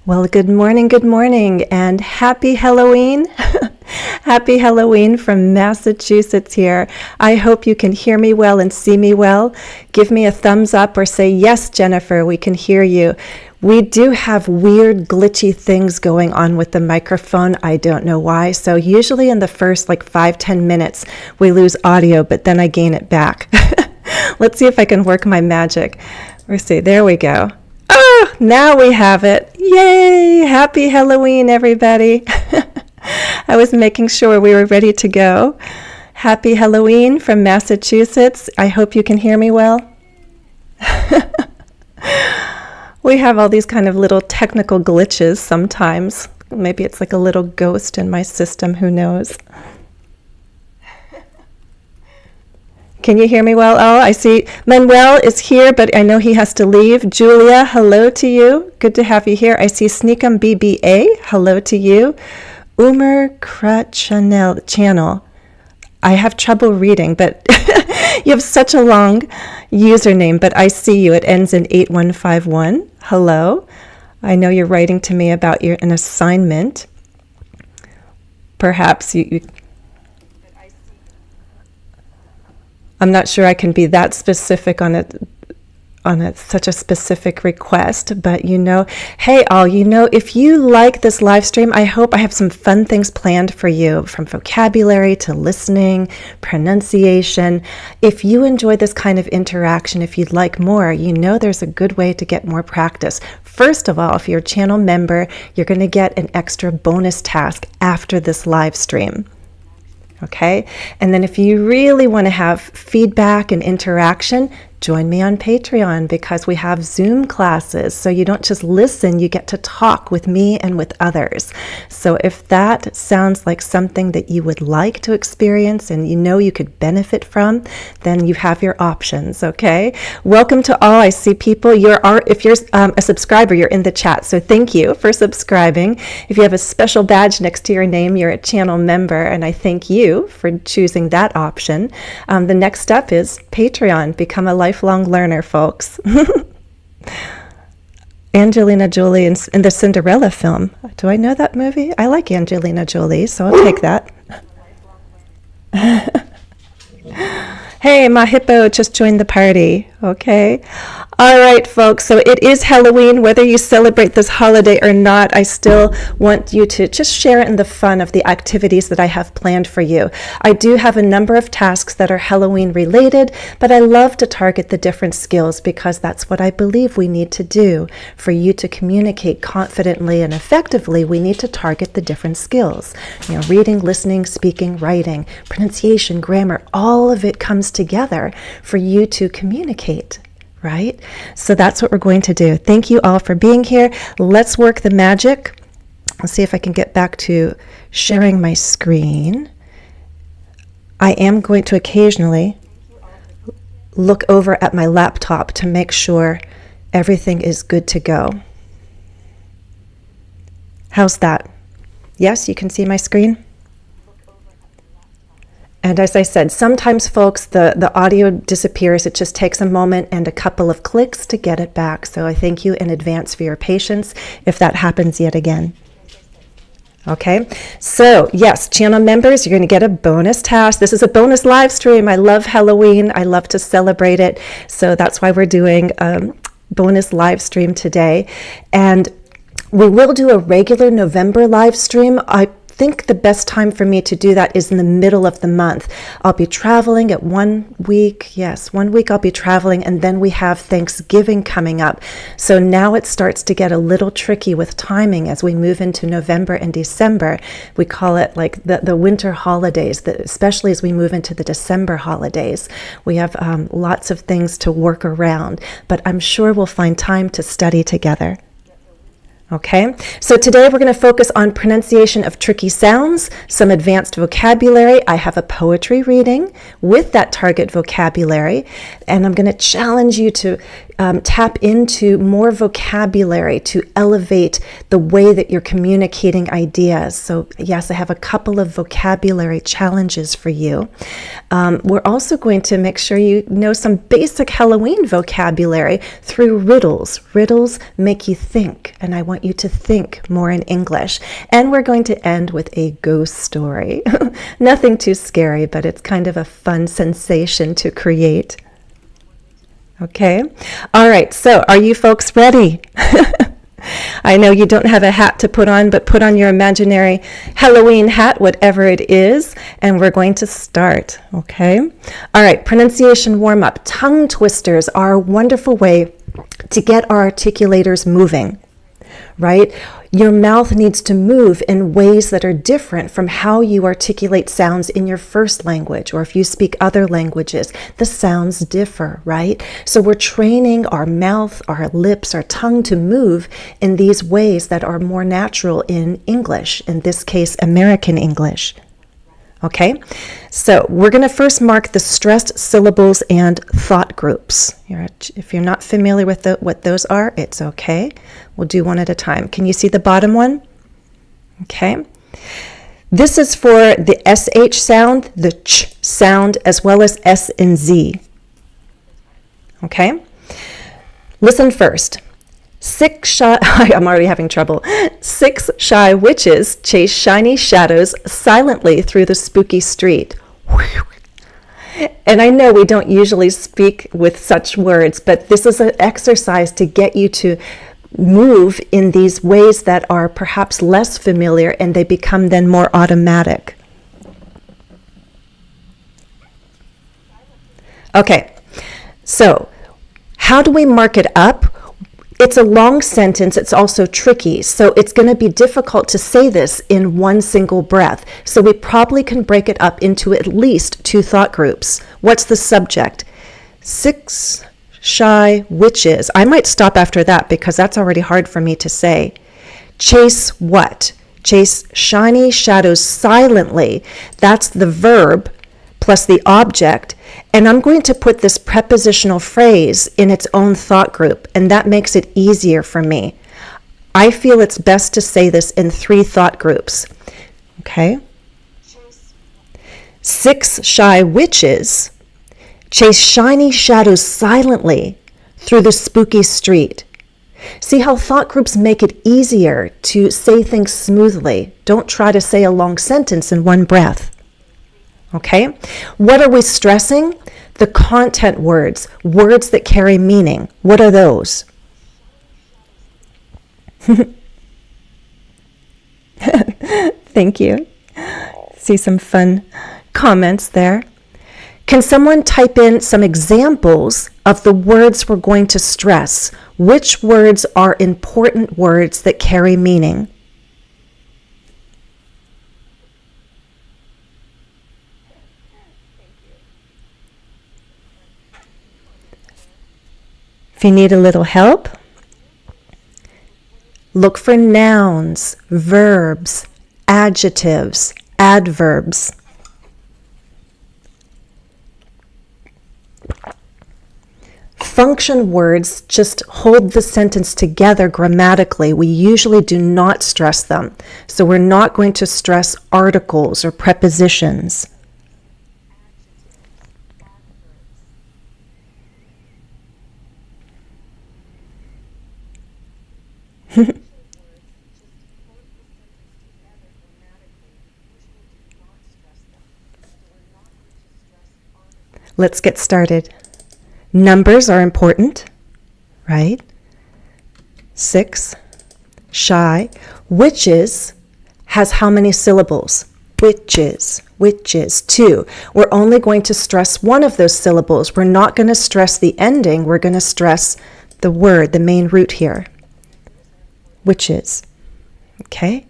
Well, good morning, and happy Halloween. Happy Halloween from Massachusetts here. I hope you can hear me well and see me well. Give me a thumbs up or say, yes, Jennifer, we can hear you. We do have weird, glitchy things going on with the microphone. I don't know why. So usually in the first 5-10 minutes, we lose audio, but then I gain it back. Let's see if I can work my magic. Let's see, there we go. Oh, now we have it. Yay! Happy Halloween, everybody. I was making sure we were ready to go. Happy Halloween from Massachusetts. I hope you can hear me well. We have all these kind of little technical glitches sometimes. Maybe it's like a little ghost in my system, who knows? Can you hear me well? Oh, I see Manuel is here, but I know he has to leave. Julia, hello to you. Good to have you here. I see Sneakum BBA, hello to you. Umer Channel. I have trouble reading, but you have such a long username, but I see you. It ends in 8151. Hello. I know you're writing to me about an assignment. Perhaps you I'm not sure I can be that specific on such a specific request, but hey all, if you like this live stream, I hope I have some fun things planned for you, from vocabulary to listening, pronunciation. If you enjoy this kind of interaction, if you'd like more, there's a good way to get more practice. First of all, if you're a channel member, you're going to get an extra bonus task after this live stream. Okay, and then if you really want to have feedback and interaction, join me on Patreon, because we have Zoom classes. So you don't just listen, you get to talk with me and with others. So if that sounds like something that you would like to experience and you could benefit from, then you have your options, okay? Welcome to all. I see people. If you're a subscriber, you're in the chat. So thank you for subscribing. If you have a special badge next to your name, you're a channel member, and I thank you for choosing that option. The next step is Patreon. Become a lifelong learner, folks. Angelina Jolie in the Cinderella film. Do I know that movie? I like Angelina Jolie, so I'll take that. Hey, my hippo just joined the party. Okay. All right, folks. So it is Halloween. Whether you celebrate this holiday or not, I still want you to just share in the fun of the activities that I have planned for you. I do have a number of tasks that are Halloween related, but I love to target the different skills, because that's what I believe we need to do. For you to communicate confidently and effectively, we need to target the different skills. Reading, listening, speaking, writing, pronunciation, grammar, all of it comes together for you to communicate. Right? So that's what we're going to do. Thank you all for being here. Let's work the magic. Let's see if I can get back to sharing my screen. I am going to occasionally look over at my laptop to make sure everything is good to go. How's that? Yes, you can see my screen? And as I said, sometimes, folks, the audio disappears. It just takes a moment and a couple of clicks to get it back. So I thank you in advance for your patience if that happens yet again. Okay, so yes, channel members, you're going to get a bonus task. This is a bonus live stream. I love Halloween. I love to celebrate it. So that's why we're doing a bonus live stream today. And we will do a regular November live stream. I think the best time for me to do that is in the middle of the month. I'll be traveling at 1 week. Yes, 1 week I'll be traveling, and then we have Thanksgiving coming up. So now it starts to get a little tricky with timing as we move into November and December. We call it like the winter holidays, especially as we move into the December holidays. We have lots of things to work around, but I'm sure we'll find time to study together. Okay, so today we're going to focus on pronunciation of tricky sounds, some advanced vocabulary. I have a poetry reading with that target vocabulary, and I'm going to challenge you to tap into more vocabulary to elevate the way that you're communicating ideas. So yes, I have a couple of vocabulary challenges for you. We're also going to make sure you know some basic Halloween vocabulary through riddles. Riddles make you think, and I want you to think more in English. And we're going to end with a ghost story. Nothing too scary, but it's kind of a fun sensation to create. Okay. All right. So are you folks ready? I know you don't have a hat to put on, but put on your imaginary Halloween hat, whatever it is, and we're going to start. Okay. All right. Pronunciation warm up. Tongue twisters are a wonderful way to get our articulators moving, right? Your mouth needs to move in ways that are different from how you articulate sounds in your first language, or if you speak other languages, the sounds differ, right? So we're training our mouth, our lips, our tongue to move in these ways that are more natural in English, in this case, American English. Okay, so we're going to first mark the stressed syllables and thought groups. If you're not familiar with what those are, it's okay. We'll do one at a time. Can you see the bottom one? Okay. This is for the SH sound, the ch sound, as well as S and Z. Okay. Listen first. I'm already having trouble. 6 shy witches chase shiny shadows silently through the spooky street. And I know we don't usually speak with such words, but this is an exercise to get you to move in these ways that are perhaps less familiar, and they become then more automatic. Okay, so how do we mark it up? It's a long sentence. It's also tricky. So it's going to be difficult to say this in one single breath. So we probably can break it up into at least 2 thought groups. What's the subject? 6 shy witches. I might stop after that because that's already hard for me to say. Chase what? Chase shiny shadows silently. That's the verb plus the object. And I'm going to put this prepositional phrase in its own thought group, and that makes it easier for me. I feel it's best to say this in 3 thought groups. Okay? 6 shy witches chase shiny shadows silently through the spooky street. See how thought groups make it easier to say things smoothly. Don't try to say a long sentence in one breath. Okay? What are we stressing? The content words, words that carry meaning. What are those? Thank you. See some fun comments there. Can someone type in some examples of the words we're going to stress? Which words are important words that carry meaning? If you need a little help, look for nouns, verbs, adjectives, adverbs. Function words just hold the sentence together grammatically. We usually do not stress them. So we're not going to stress articles or prepositions. Let's get started. Numbers are important, right? 6, shy. Witches has how many syllables? Witches, witches, 2. We're only going to stress one of those syllables. We're not going to stress the ending. We're going to stress the word, the main root here. Witches. Okay.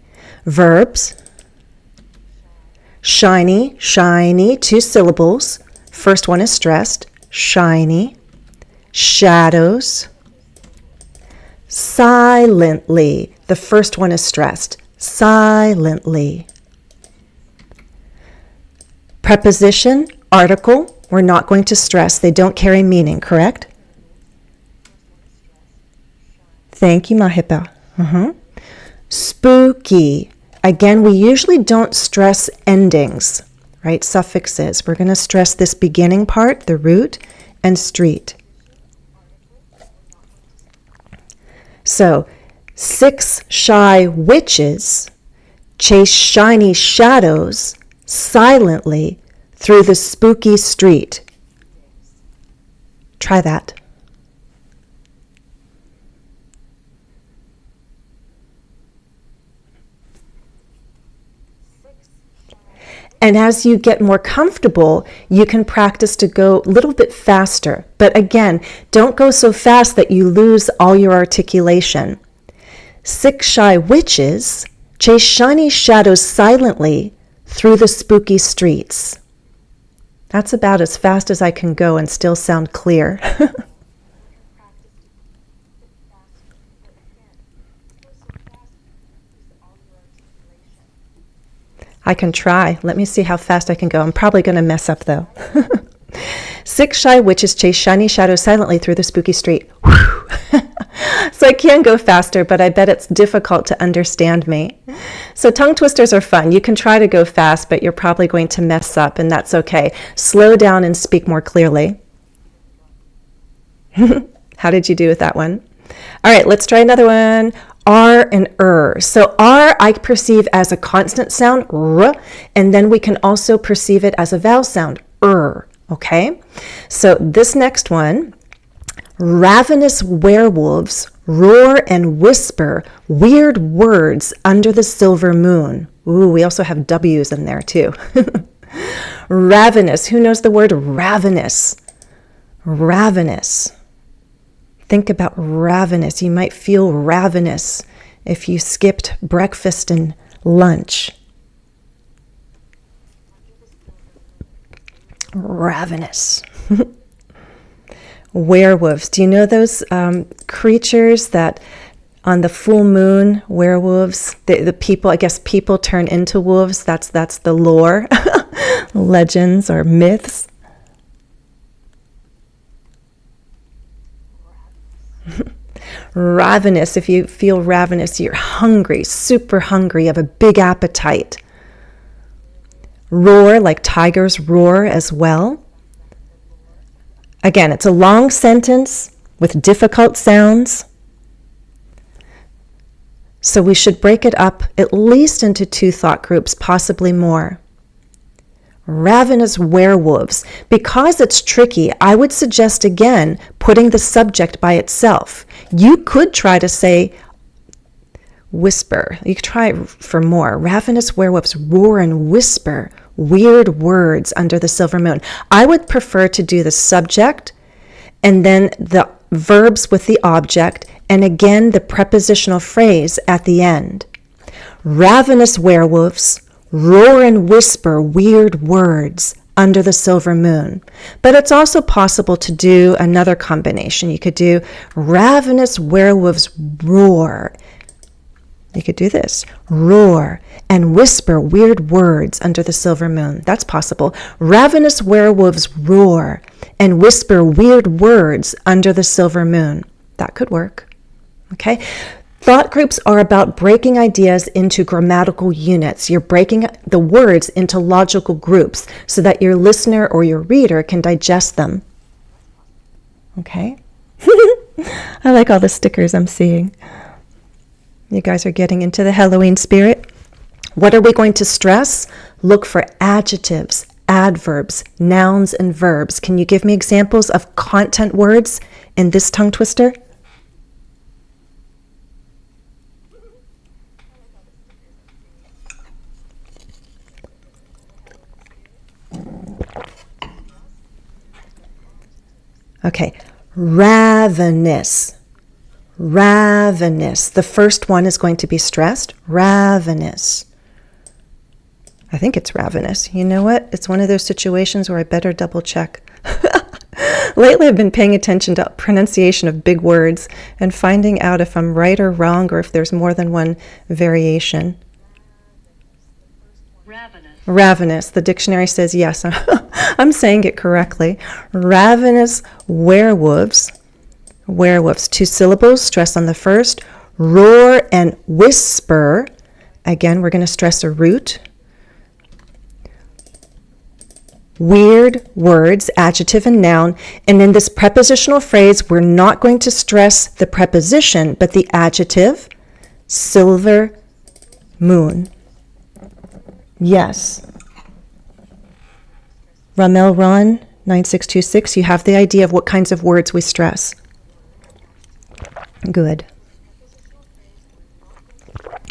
Verbs. Shiny, shiny, 2 syllables. First one is stressed. Shiny. Shadows. Silently. The first one is stressed. Silently. Preposition, article, we're not going to stress. They don't carry meaning, correct? Thank you, Mahipa. Spooky. Again, we usually don't stress endings, right? Suffixes. We're going to stress this beginning part, the root, and street. So, 6 shy witches chase shiny shadows silently through the spooky street. Try that. And as you get more comfortable, you can practice to go a little bit faster. But again, don't go so fast that you lose all your articulation. 6 shy witches chase shiny shadows silently through the spooky streets. That's about as fast as I can go and still sound clear. I can try. Let me see how fast I can go. I'm probably going to mess up, though. 6 shy witches chase shiny shadows silently through the spooky street. So I can go faster, but I bet it's difficult to understand me. So tongue twisters are fun. You can try to go fast, but you're probably going to mess up, and that's okay. Slow down and speak more clearly. How did you do with that one? All right, let's try another one. R and So R I perceive as a consonant sound, r, and then we can also perceive it as a vowel sound, okay? So this next one, ravenous werewolves roar and whisper weird words under the silver moon. Ooh, we also have W's in there too. Ravenous, who knows the word ravenous? Ravenous. Think about ravenous. You might feel ravenous if you skipped breakfast and lunch. Ravenous. Werewolves. Do you know those creatures that on the full moon, werewolves, the people, I guess people turn into wolves? That's the lore, legends or myths. Ravenous. If you feel ravenous, you're hungry, super hungry, you have a big appetite. Roar, like tigers roar as well. Again, it's a long sentence with difficult sounds. So we should break it up at least into 2 thought groups, possibly more. Ravenous werewolves. Because it's tricky, I would suggest again putting the subject by itself. You could try to say whisper. You could try for more. Ravenous werewolves roar and whisper weird words under the silver moon. I would prefer to do the subject and then the verbs with the object and again the prepositional phrase at the end. Ravenous werewolves roar and whisper weird words under the silver moon. But it's also possible to do another combination. You could do ravenous werewolves roar. You could do this, roar and whisper weird words under the silver moon. That's possible. Ravenous werewolves roar and whisper weird words under the silver moon. That could work. Okay? Thought groups are about breaking ideas into grammatical units. You're breaking the words into logical groups so that your listener or your reader can digest them. Okay? I like all the stickers I'm seeing. You guys are getting into the Halloween spirit. What are we going to stress? Look for adjectives, adverbs, nouns, and verbs. Can you give me examples of content words in this tongue twister? Okay, ravenous. Ravenous. The first one is going to be stressed. Ravenous. I think it's ravenous. You know what? It's one of those situations where I better double check. Lately, I've been paying attention to pronunciation of big words and finding out if I'm right or wrong or if there's more than one variation. Ravenous. Ravenous. The dictionary says yes. I'm saying it correctly. Ravenous werewolves werewolves, 2 syllables, stress on the first. Roar and whisper, again, we're going to stress a root. Weird words, adjective and noun. And in this prepositional phrase, we're not going to stress the preposition, but the adjective, silver moon. Yes. Ramel Ron, 9626, you have the idea of what kinds of words we stress. Good.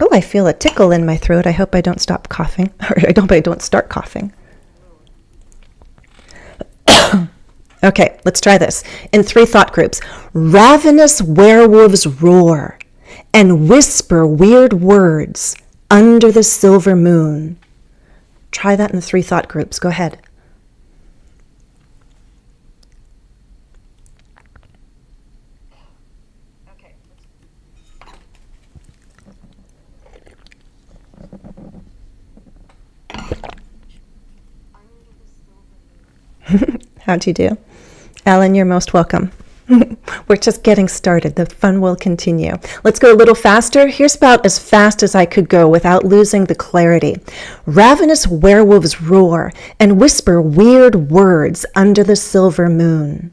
Oh, I feel a tickle in my throat. I hope I don't stop coughing, or I hope I don't start coughing. Okay, let's try this. In 3 thought groups. Ravenous werewolves roar and whisper weird words under the silver moon. Try that in 3 thought groups. Go ahead. How'd you do? Alan, you're most welcome. We're just getting started. The fun will continue. Let's go a little faster. Here's about as fast as I could go without losing the clarity. Ravenous werewolves roar and whisper weird words under the silver moon.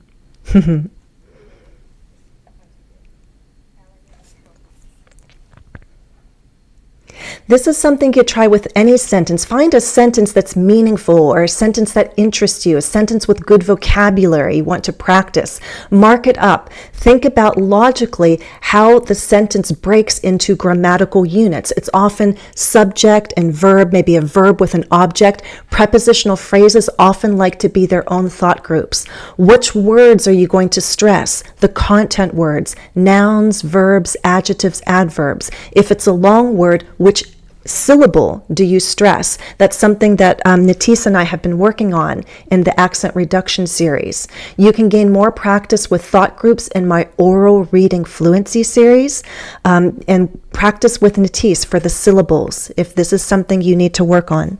This is something you try with any sentence. Find a sentence that's meaningful or a sentence that interests you, a sentence with good vocabulary you want to practice. Mark it up. Think about logically how the sentence breaks into grammatical units. It's often subject and verb, maybe a verb with an object. Prepositional phrases often like to be their own thought groups. Which words are you going to stress? The content words, nouns, verbs, adjectives, adverbs. If it's a long word, which syllable do you stress? That's something that Natisa and I have been working on in the accent reduction series. You can gain more practice with thought groups in my oral reading fluency series, and practice with Natisa for the syllables if this is something you need to work on.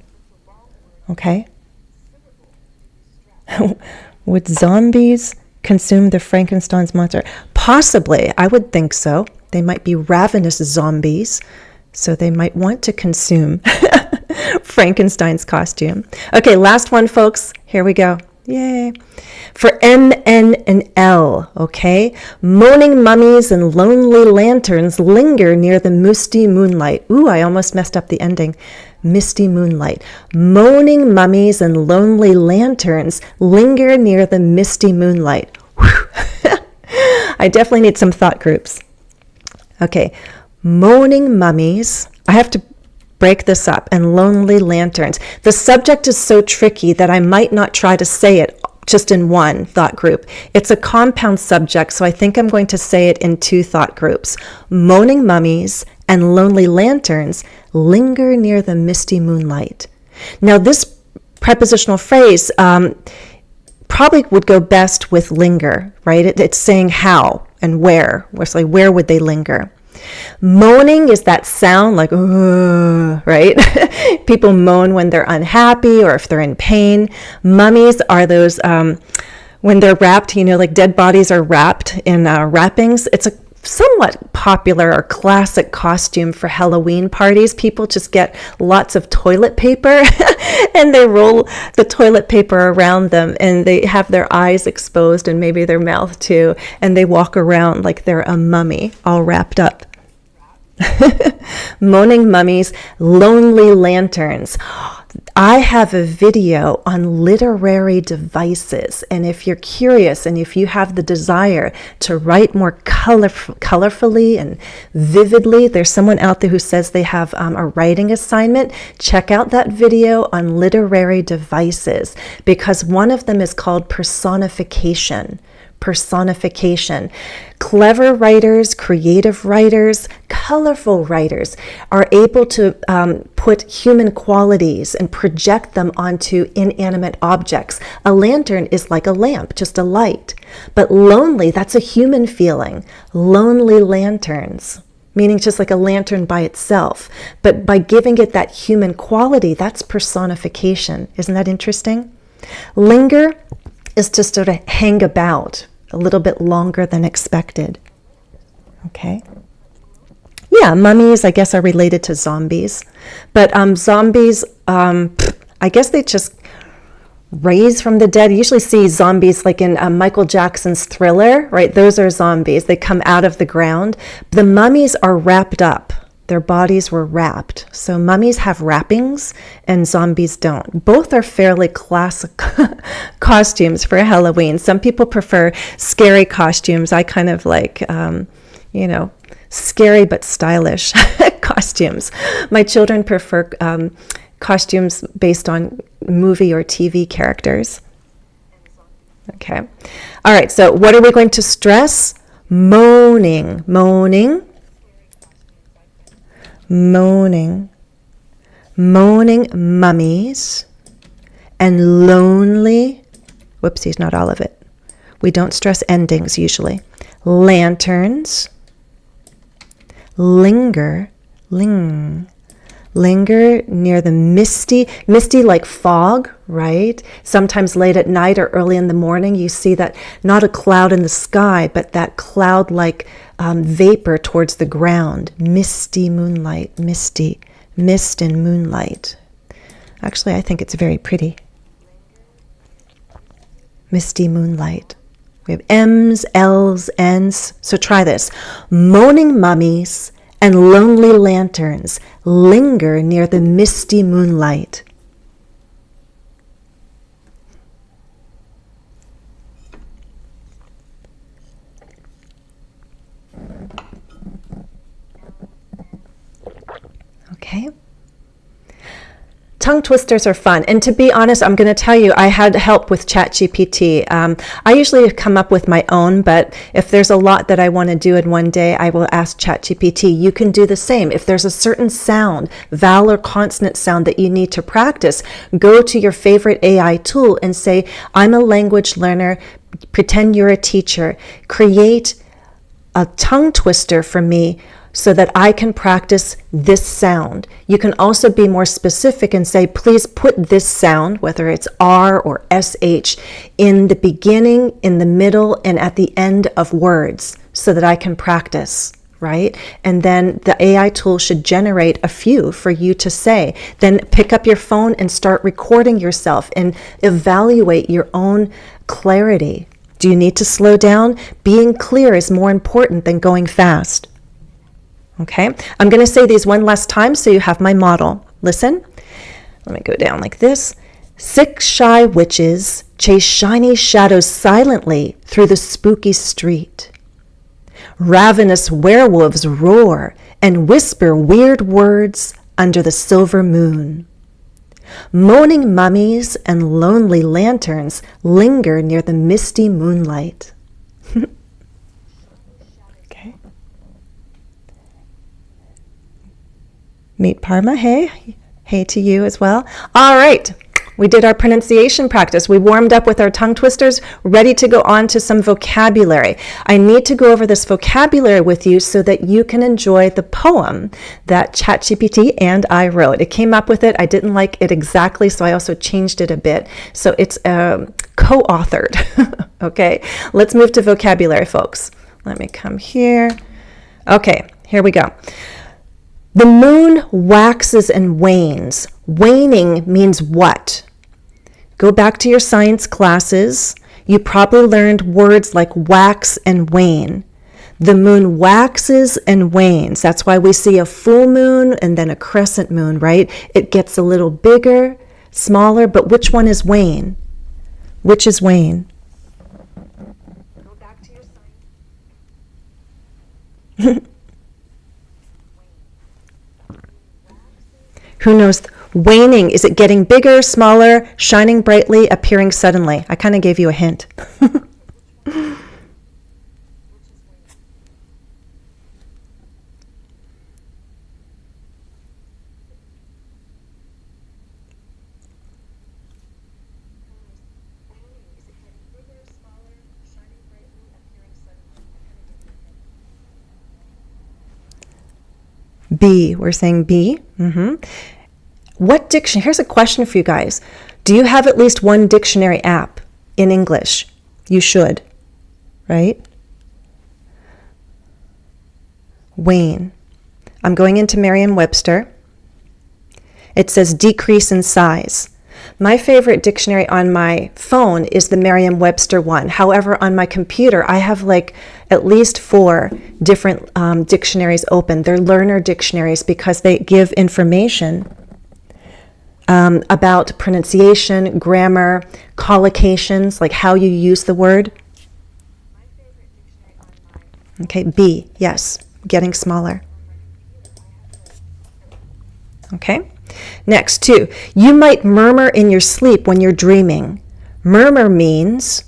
Okay? Would zombies consume the Frankenstein's monster? Possibly. I would think so. They might be ravenous zombies. So they might want to consume Frankenstein's costume. Okay, last one, folks. Here we go. Yay. For M, N, and L, okay? Moaning mummies and lonely lanterns linger near the misty moonlight. Ooh, I almost messed up the ending. Misty moonlight. Moaning mummies and lonely lanterns linger near the misty moonlight. I definitely need some thought groups. Okay. Moaning mummies, I have to break this up, and lonely lanterns. The subject is so tricky that I might not try to say it just in one thought group. It's a compound subject, so I think I'm going to say it in 2 thought groups. Moaning mummies and lonely lanterns linger near the misty moonlight. Now this prepositional phrase probably would go best with linger, right? It's saying how and where. So where would they linger? Moaning is that sound like, right? People moan when they're unhappy or if they're in pain. Mummies are those, when they're wrapped, like dead bodies are wrapped in wrappings. It's a somewhat popular or classic costume for Halloween parties. People just get lots of toilet paper and they roll the toilet paper around them and they have their eyes exposed and maybe their mouth too. And they walk around like they're a mummy all wrapped up. Moaning mummies, lonely lanterns. I have a video on literary devices, and if you're curious and if you have the desire to write more colorfully and vividly, there's someone out there who says they have a writing assignment. Check out that video on literary devices, because one of them is called personification. Clever writers, creative writers, colorful writers are able to put human qualities and project them onto inanimate objects. A lantern is like a lamp, just a light. But lonely, that's a human feeling. Lonely lanterns, meaning just like a lantern by itself. But by giving it that human quality, that's personification. Isn't that interesting? Linger is to sort of hang about. a little bit longer than expected. Okay. Yeah, mummies, I guess, are related to zombies. But zombies, I guess they just raise from the dead. You usually see zombies like in Michael Jackson's Thriller, right? Those are zombies. They come out of the ground. The mummies are wrapped up. Their bodies were wrapped. So mummies have wrappings and zombies don't. Both are fairly classic costumes for Halloween. Some people prefer scary costumes. I kind of like, scary but stylish costumes. My children prefer costumes based on movie or TV characters. Okay. All right, so what are we going to stress? Moaning, moaning, moaning, moaning mummies, and lonely, whoopsies, not all of it. We don't stress endings usually. Lanterns, linger near the misty like fog, right? Sometimes late at night or early in the morning, you see that not a cloud in the sky, but that cloud like vapor towards the ground. Misty moonlight, mist and moonlight. Actually, I think it's very pretty. Misty moonlight. We have M's, L's, N's. So try this. Moaning mummies and lonely lanterns linger near the misty moonlight. Okay. Tongue twisters are fun. And to be honest, I'm going to tell you, I had help with ChatGPT. I usually come up with my own, but if there's a lot that I want to do in one day, I will ask ChatGPT. You can do the same. If there's a certain sound, vowel or consonant sound that you need to practice, go to your favorite AI tool and say, I'm a language learner, pretend you're a teacher, create a tongue twister for me so that I can practice this sound. You can also be more specific and say, please put this sound, whether it's R or SH, in the beginning, in the middle, and at the end of words so that I can practice, right? And then the AI tool should generate a few for you to say. Then pick up your phone and start recording yourself and evaluate your own clarity. Do you need to slow down? Being clear is more important than going fast. Okay, I'm going to say these one last time so you have my model. Listen. Let me go down like this. 6 shy witches chase shiny shadows silently through the spooky street. Ravenous werewolves roar and whisper weird words under the silver moon. Moaning mummies and lonely lanterns linger near the misty moonlight. Meet Parma, hey. Hey to you as well. All right, we did our pronunciation practice. We warmed up with our tongue twisters, ready to go on to some vocabulary. I need to go over this vocabulary with you so that you can enjoy the poem that ChatGPT and I wrote. It came up with it. I didn't like it exactly, so I also changed it a bit. So it's co-authored. Okay, let's move to vocabulary, folks. Let me come here. Okay, here we go. The moon waxes and wanes. Waning means what? Go back to your science classes. You probably learned words like wax and wane. The moon waxes and wanes. That's why we see a full moon and then a crescent moon, right? It gets a little bigger, smaller, but which one is wane? Which is wane? Go back to your science. Who knows? Waning, is it getting bigger, smaller, shining brightly, appearing suddenly? I kind of gave you a hint. B, we're saying B. What dictionary? Here's a question for you guys. Do you have at least one dictionary app in English? You should. right? Wane. I'm going into Merriam-Webster. It says decrease in size. My favorite dictionary on my phone is the Merriam-Webster one. However, on my computer, I have like at least 4 different dictionaries open. They're learner dictionaries because they give information about pronunciation, grammar, collocations, like how you use the word. Okay, B, yes, getting smaller. Okay, next 2. You might murmur in your sleep when you're dreaming. Murmur means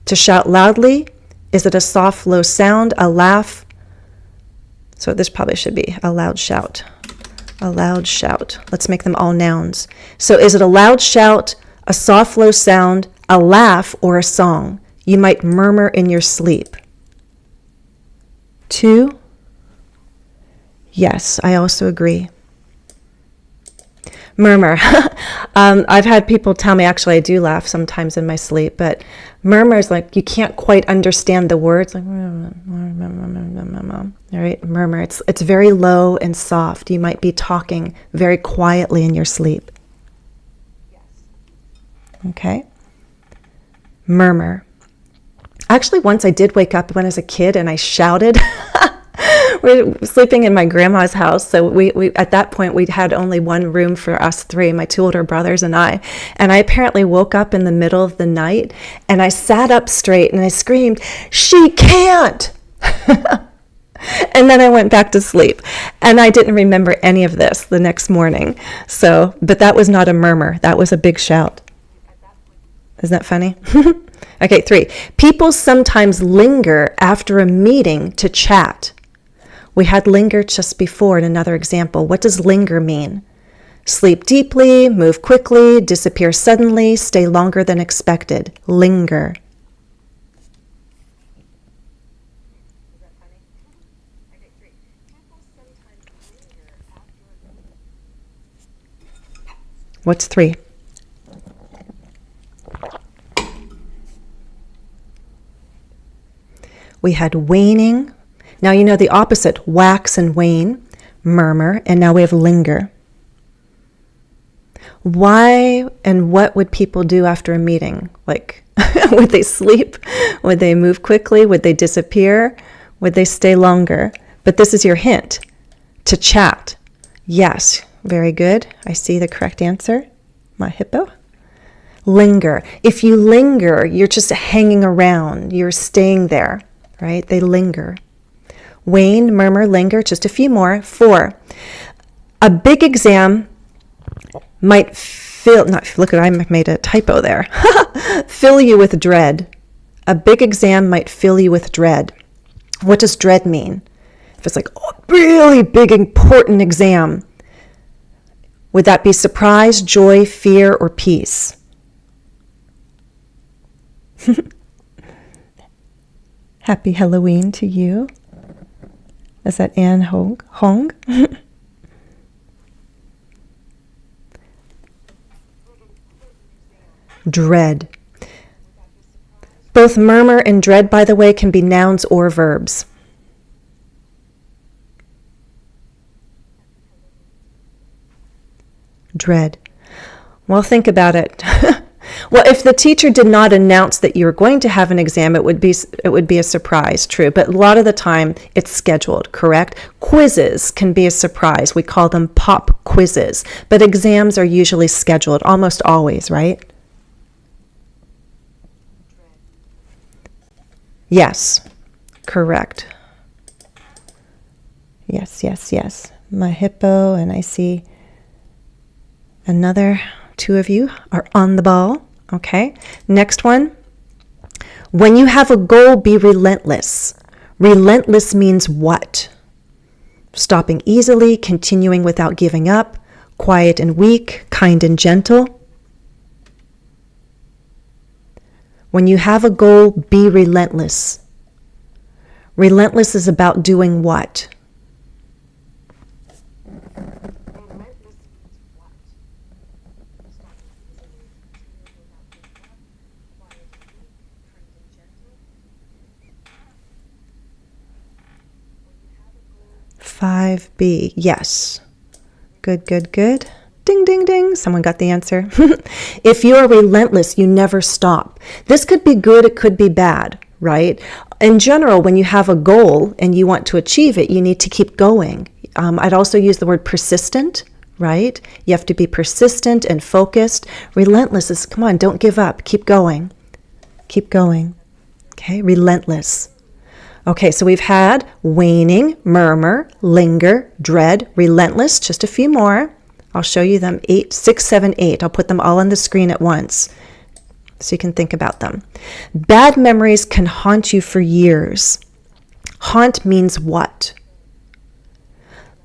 to shout loudly. Is it a soft, low sound, a laugh? So this probably should be a loud shout. A loud shout. Let's make them all nouns. So is it a loud shout, a soft, low sound, a laugh, or a song? You might murmur in your sleep. 2. Yes, I also agree. Murmur. I've had people tell me, actually, I do laugh sometimes in my sleep, but murmur is like you can't quite understand the words. Like, all right, murmur. It's very low and soft. You might be talking very quietly in your sleep. Okay? Murmur. Actually, once I did wake up when I was a kid and I shouted. We were sleeping in my grandma's house, so we at that point we had only one room for us 3, my 2 older brothers and I apparently woke up in the middle of the night and I sat up straight and I screamed, "She can't!" And then I went back to sleep and I didn't remember any of this the next morning. So, but that was not a murmur, that was a big shout. Isn't that funny? Okay, 3. People sometimes linger after a meeting to chat. We had linger just before in another example. What does linger mean? Sleep deeply, move quickly, disappear suddenly, stay longer than expected. Linger. What's 3? We had waning. Now you know the opposite, wax and wane, murmur, and now we have linger. Why and what would people do after a meeting? Like, would they sleep? Would they move quickly? Would they disappear? Would they stay longer? But this is your hint, to chat. Yes, very good. I see the correct answer, my hippo. Linger. If you linger, you're just hanging around. You're staying there, right? They linger. Wane, murmur, linger, just a few more. 4. A big exam might I made a typo there. Fill you with dread. A big exam might fill you with dread. What does dread mean? If it's like, oh, really big, important exam, would that be surprise, joy, fear, or peace? Happy Halloween to you. Is that Anne Hong? Dread. Both murmur and dread, by the way, can be nouns or verbs. Dread. Well, think about it. Well, if the teacher did not announce that you were going to have an exam, it would be a surprise, true. But a lot of the time, it's scheduled, correct? Quizzes can be a surprise. We call them pop quizzes. But exams are usually scheduled, almost always, right? Yes, correct. Yes. My hippo, and I see another 2 of you are on the ball. Okay, next one. When you have a goal, be relentless. Relentless means what? Stopping easily, continuing without giving up, quiet and weak, kind and gentle. When you have a goal, be relentless. Relentless is about doing what? 5B. Yes. Good, good, good. Ding, ding, ding. Someone got the answer. If you are relentless, you never stop. This could be good, it could be bad, right? In general, when you have a goal and you want to achieve it, you need to keep going. I'd also use the word persistent, right? You have to be persistent and focused. Relentless is, come on, don't give up. Keep going. Keep going. Okay, relentless. Okay, so we've had waning, murmur, linger, dread, relentless. Just a few more. I'll show you them. 8, 6, 7, 8. I'll put them all on the screen at once so you can think about them. Bad memories can haunt you for years. Haunt means what?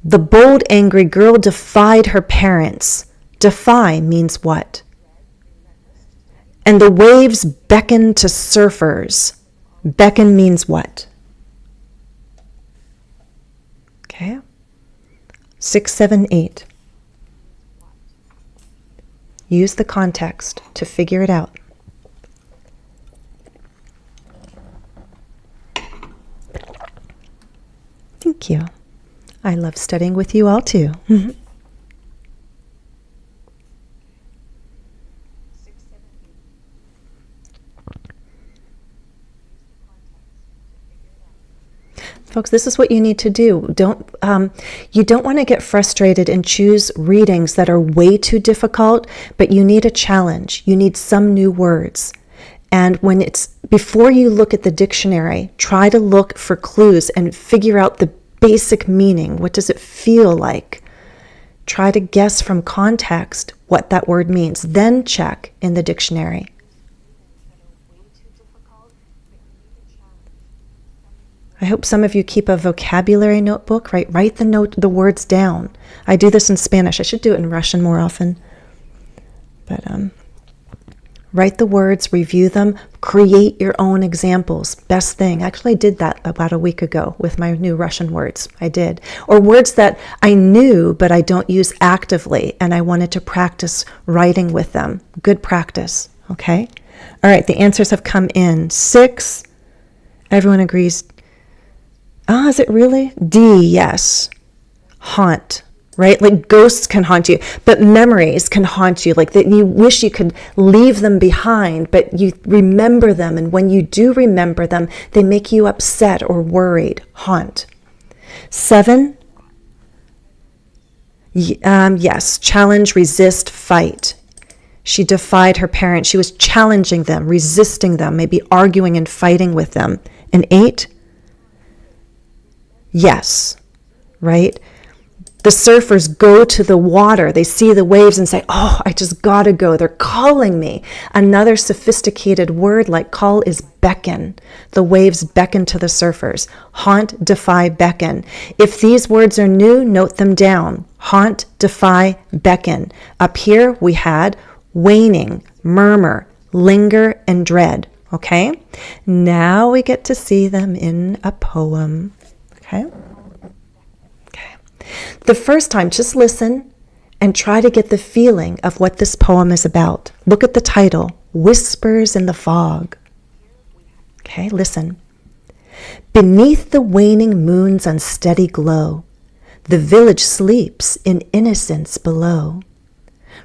The bold, angry girl defied her parents. Defy means what? And the waves beckon to surfers. Beckon means what? Okay. 6, 7, 8. Use the context to figure it out. Thank you. I love studying with you all too. Folks, this is what you need to do. You don't want to get frustrated and choose readings that are way too difficult, but you need a challenge. You need some new words. And before you look at the dictionary, try to look for clues and figure out the basic meaning. What does it feel like? Try to guess from context what that word means. Then check in the dictionary. I hope some of you keep a vocabulary notebook, right? Write the words down. I do this in Spanish. I should do it in Russian more often. But write the words, review them, create your own examples. Best thing. Actually, I did that about a week ago with my new Russian words. I did. Or words that I knew, but I don't use actively, and I wanted to practice writing with them. Good practice, okay? All right, the answers have come in. 6. Everyone agrees. Is it really? D, yes. Haunt, right? Like ghosts can haunt you, but memories can haunt you. Like that you wish you could leave them behind, but you remember them. And when you do remember them, they make you upset or worried. Haunt. 7, yes. Challenge, resist, fight. She defied her parents. She was challenging them, resisting them, maybe arguing and fighting with them. And 8, yes, right? The surfers go to the water. They see the waves and say, oh, I just gotta go. They're calling me. Another sophisticated word like call is beckon. The waves beckon to the surfers. Haunt, defy, beckon. If these words are new, note them down. Haunt, defy, beckon. Up here we had waning, murmur, linger, and dread. Okay? Now we get to see them in a poem. Okay? Okay. The first time, just listen and try to get the feeling of what this poem is about. Look at the title, Whispers in the Fog. Okay, listen. Beneath the waning moon's unsteady glow, the village sleeps in innocence below.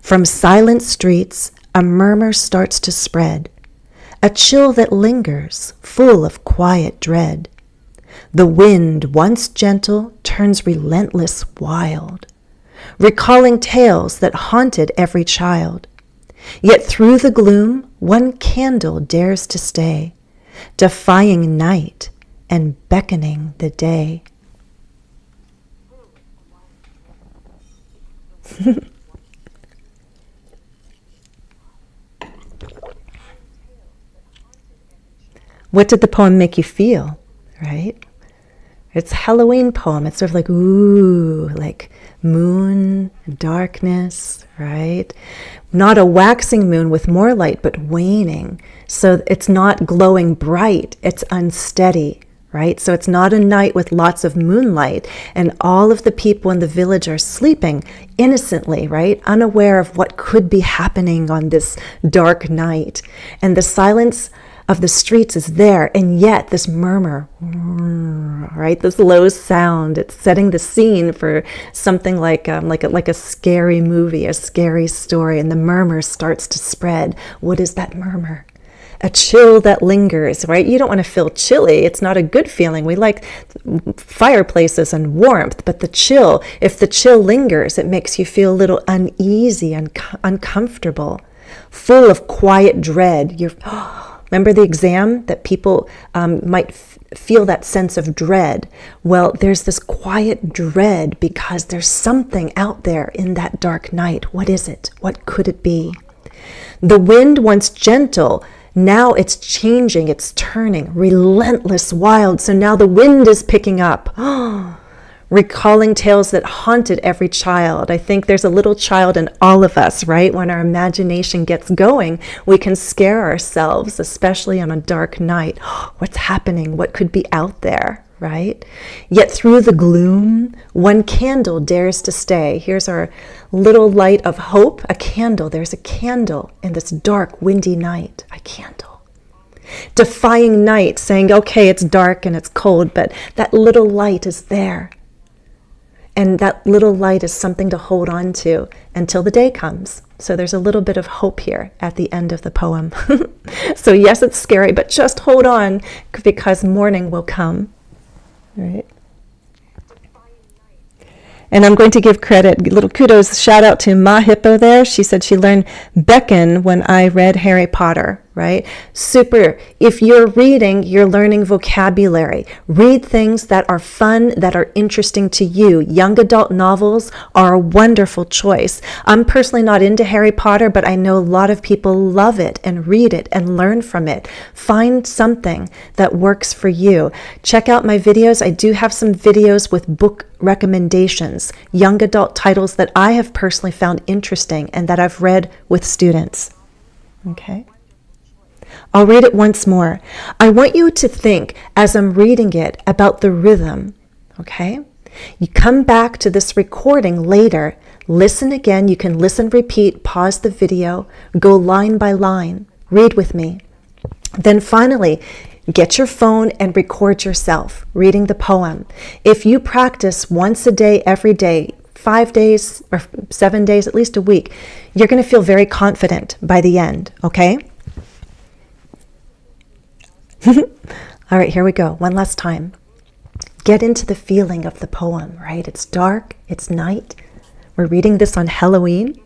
From silent streets, a murmur starts to spread, a chill that lingers, full of quiet dread. The wind, once gentle, turns relentless wild, recalling tales that haunted every child. Yet through the gloom, one candle dares to stay, defying night and beckoning the day. What did the poem make you feel, right? It's a Halloween poem. It's sort of like, ooh, like moon, darkness, right? Not a waxing moon with more light, but waning. So it's not glowing bright, it's unsteady, right? So it's not a night with lots of moonlight and all of the people in the village are sleeping innocently, right? Unaware of what could be happening on this dark night. And the silence of the streets is there, and yet this murmur, right? This low sound, it's setting the scene for something like a scary movie, a scary story, and the murmur starts to spread. What is that murmur? A chill that lingers, right? You don't want to feel chilly. It's not a good feeling. We like fireplaces and warmth, but the chill, if the chill lingers, it makes you feel a little uneasy and uncomfortable, full of quiet dread. Remember the exam that people might feel that sense of dread? Well, there's this quiet dread because there's something out there in that dark night. What is it? What could it be? The wind, once gentle, now it's changing, it's turning, relentless, wild. So now the wind is picking up. Recalling tales that haunted every child. I think there's a little child in all of us, right? When our imagination gets going, we can scare ourselves, especially on a dark night. What's happening? What could be out there, right? Yet through the gloom, one candle dares to stay. Here's our little light of hope, a candle. There's a candle in this dark, windy night, a candle. Defying night, saying, okay, it's dark and it's cold, but that little light is there. And that little light is something to hold on to until the day comes. So there's a little bit of hope here at the end of the poem. So yes, it's scary, but just hold on because morning will come. Right? And I'm going to give credit, little kudos, shout out to Ma Hippo there. She said she learned beckon when I read Harry Potter, right? Super. If you're reading, you're learning vocabulary. Read things that are fun, that are interesting to you. Young adult novels are a wonderful choice. I'm personally not into Harry Potter, but I know a lot of people love it and read it and learn from it. Find something that works for you. Check out my videos. I do have some videos with book recommendations, young adult titles that I have personally found interesting and that I've read with students. Okay. I'll read it once more. I want you to think as I'm reading it about the rhythm. Okay. You come back to this recording later, listen again. You can listen, repeat, pause the video, go line by line, read with me. Then finally, get your phone and record yourself reading the poem. If you practice once a day, every day, 5 days or 7 days, at least a week, you're going to feel very confident by the end, okay? All right, here we go. One last time. Get into the feeling of the poem, right? It's dark, it's night. We're reading this on Halloween.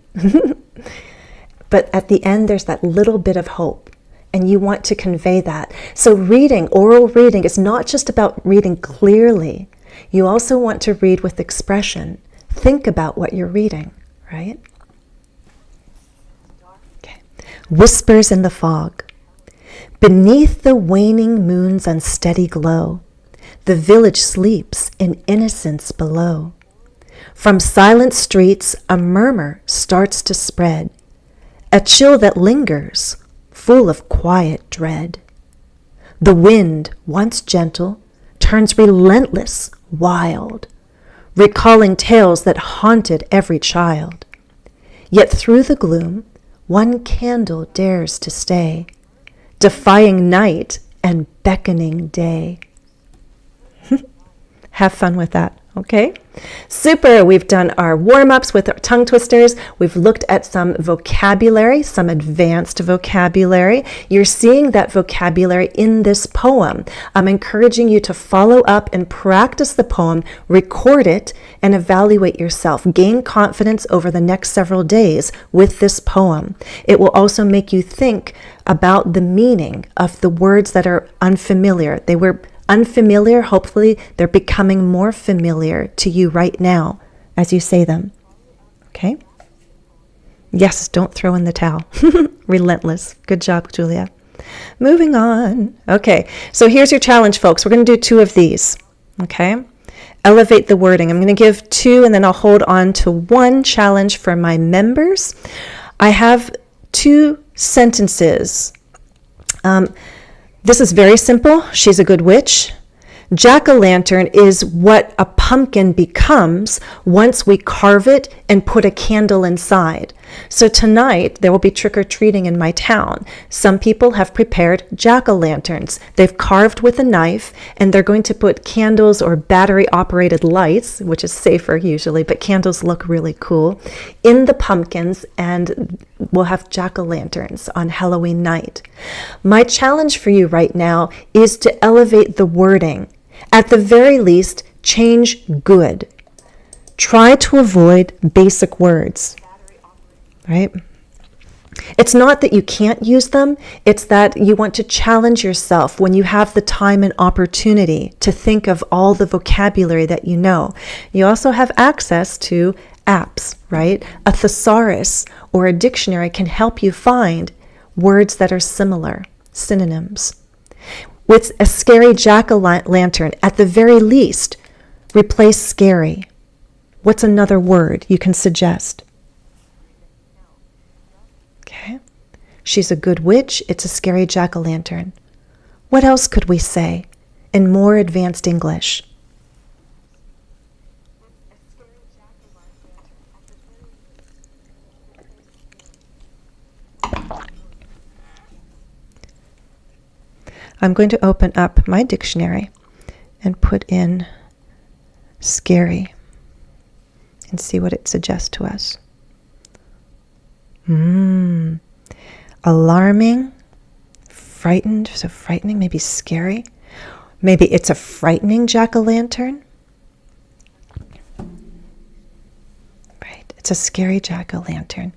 But at the end, there's that little bit of hope. And you want to convey that. So reading, oral reading, is not just about reading clearly. You also want to read with expression. Think about what you're reading, right? Okay. Whispers in the fog. Beneath the waning moon's unsteady glow, the village sleeps in innocence below. From silent streets, a murmur starts to spread, a chill that lingers, full of quiet dread. The wind, once gentle, turns relentless, wild, recalling tales that haunted every child. Yet through the gloom, one candle dares to stay, defying night and beckoning day. Have fun with that. Okay, super. We've done our warm-ups with our tongue twisters. We've looked at some vocabulary, some advanced vocabulary. You're seeing that vocabulary in this poem. I'm encouraging you to follow up and practice the poem, record it, and evaluate yourself. Gain confidence over the next several days with this poem. It will also make you think about the meaning of the words that are unfamiliar. They were unfamiliar. Hopefully they're becoming more familiar to you right now as you say them. Okay? Yes, don't throw in the towel. Relentless. Good job, Julia. Moving on. Okay, so here's your challenge, folks. We're going to do 2 of these. Okay? Elevate the wording. I'm going to give 2 and then I'll hold on to 1 challenge for my members. I have 2 sentences. This is very simple. She's a good witch. Jack-o'-lantern is what a pumpkin becomes once we carve it and put a candle inside. So tonight, there will be trick-or-treating in my town. Some people have prepared jack-o'-lanterns. They've carved with a knife, and they're going to put candles or battery-operated lights, which is safer usually, but candles look really cool, in the pumpkins, and we'll have jack-o'-lanterns on Halloween night. My challenge for you right now is to elevate the wording. At the very least, change good. Try to avoid basic words. Right? It's not that you can't use them, it's that you want to challenge yourself when you have the time and opportunity to think of all the vocabulary that you know. You also have access to apps, right? A thesaurus or a dictionary can help you find words that are similar, synonyms. With a scary jack-o'-lantern, at the very least, replace scary. What's another word you can suggest? Okay. She's a good witch. It's a scary jack-o'-lantern. What else could we say in more advanced English? I'm going to open up my dictionary and put in scary and see what it suggests to us. Alarming, frightened, so frightening, maybe scary. Maybe it's a frightening jack-o'-lantern. Right, it's a scary jack-o'-lantern.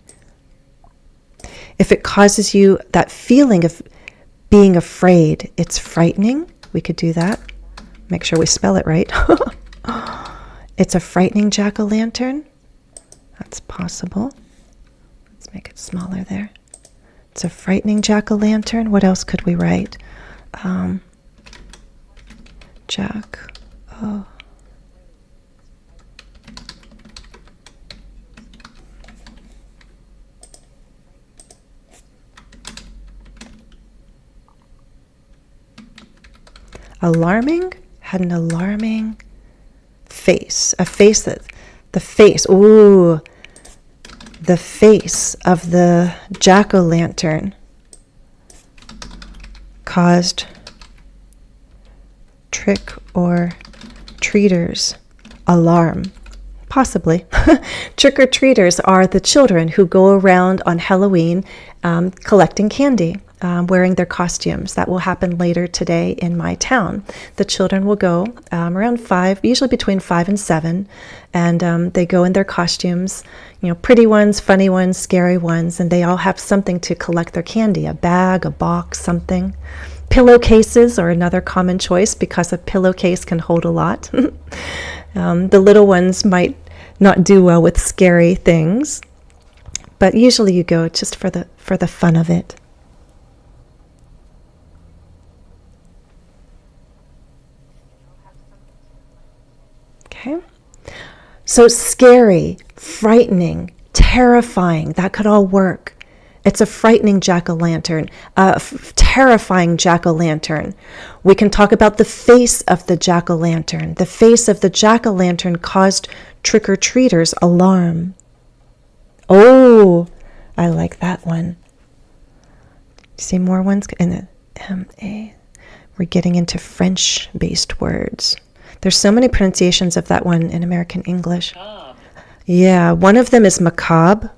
If it causes you that feeling of being afraid, it's frightening. We could do that. Make sure we spell it right. It's a frightening jack-o'-lantern. That's possible. Let's make it smaller there. It's a frightening jack-o'-lantern. What else could we write? Jack-o'. Alarming? Had an alarming face. A face that, the face, ooh, the face of the jack-o'-lantern caused trick or treaters alarm. Possibly. Trick-or-treaters are the children who go around on Halloween collecting candy. Wearing their costumes. That will happen later today in my town. The children will go around 5, usually between 5 and 7, and they go in their costumes, pretty ones, funny ones, scary ones, and they all have something to collect their candy, a bag, a box, something. Pillowcases are another common choice because a pillowcase can hold a lot. The little ones might not do well with scary things, but usually you go just for the fun of it. Okay. So scary, frightening, terrifying, that could all work. It's a frightening jack-o'-lantern, a terrifying jack-o'-lantern. We can talk about the face of the jack-o'-lantern. The face of the jack-o'-lantern caused trick-or-treaters alarm. Oh, I like that one. See more ones in the M-A. We're getting into French-based words. There's so many pronunciations of that one in American English. Macabre. Yeah, one of them is macabre.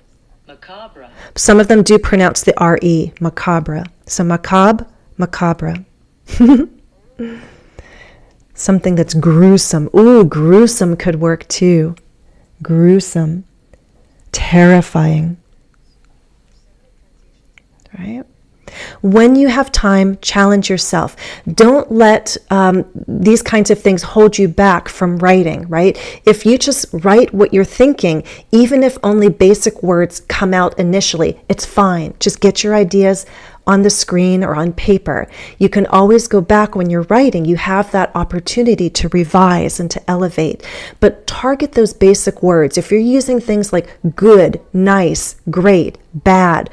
Macabre. Some of them do pronounce the R-E, macabre. So macabre, macabre. Something that's gruesome. Ooh, gruesome could work too. Gruesome. Terrifying. Right? When you have time, challenge yourself. Don't let these kinds of things hold you back from writing, right? If you just write what you're thinking, even if only basic words come out initially, it's fine. Just get your ideas on the screen or on paper. You can always go back when you're writing. You have that opportunity to revise and to elevate. But target those basic words. If you're using things like good, nice, great, bad,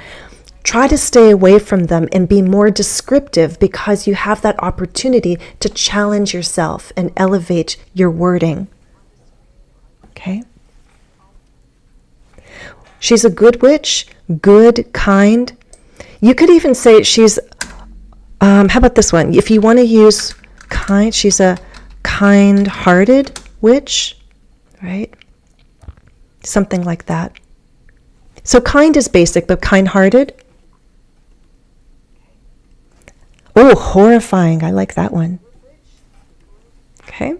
try to stay away from them and be more descriptive because you have that opportunity to challenge yourself and elevate your wording. Okay? She's a good witch, good, kind. You could even say she's, how about this one? If you want to use kind, she's a kind-hearted witch, right? Something like that. So kind is basic, but kind-hearted. Oh, horrifying. I like that one. Okay.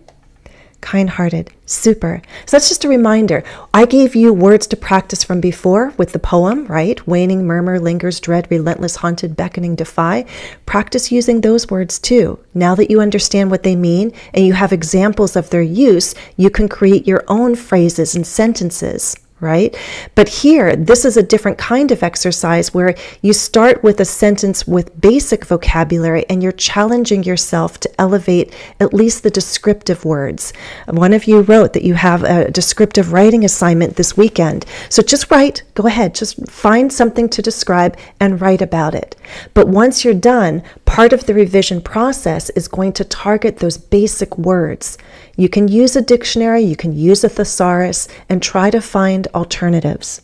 Kind-hearted. Super. So that's just a reminder. I gave you words to practice from before with the poem, right? Waning, murmur, lingers, dread, relentless, haunted, beckoning, defy. Practice using those words too. Now that you understand what they mean and you have examples of their use, you can create your own phrases and sentences, right? But here, this is a different kind of exercise where you start with a sentence with basic vocabulary and you're challenging yourself to elevate at least the descriptive words. One of you wrote that you have a descriptive writing assignment this weekend. So just write, go ahead, just find something to describe and write about it. But once you're done, part of the revision process is going to target those basic words. You can use a dictionary, you can use a thesaurus, and try to find alternatives.